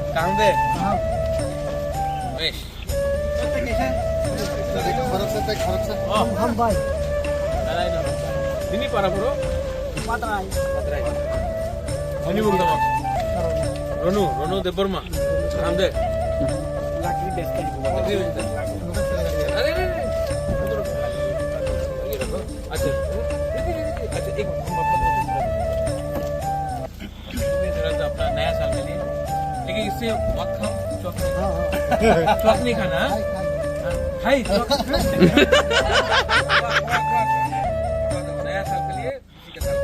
कांदे ini para bro ini bro Ronu Deborma कांदे अच्छा एक अपना नया साल के लिए लेकिन इससे चौक नहीं खाना हाय नया साल के लिए किसी के साथ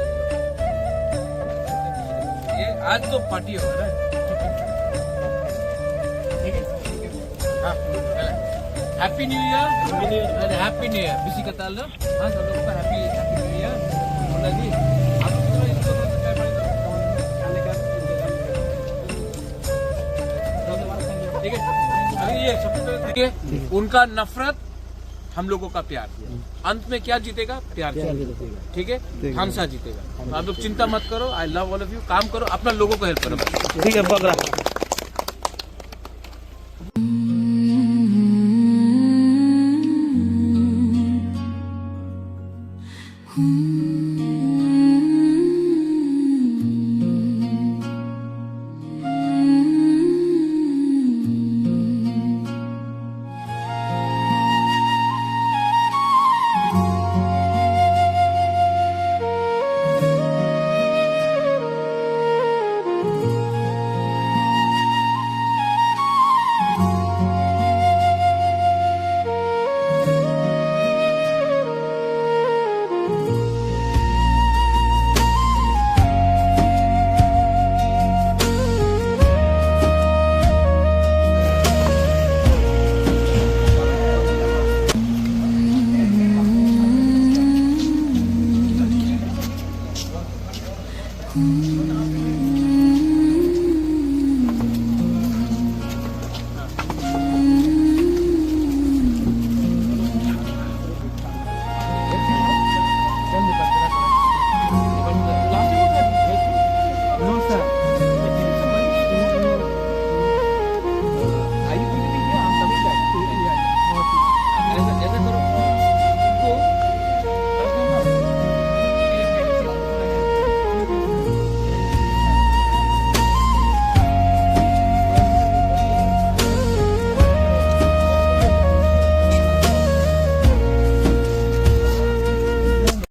ये आज तो पार्टी होगा ना happy new year happy new year किसी का ताल ना हाँ सब लोगों का हैप्पी न्यू ईयर बोला जी आप पूरा इसको ठीक है अभी ये सबसे पहले उनका नफरत हम लोगों का प्यार अंत में क्या जीतेगा प्यार जीतेगा ठीक है हमसा जीतेगा तो आप लोग चिंता मत करो I love all of you काम करो अपना लोगों को हेल्प करो ठीक है पकड़ा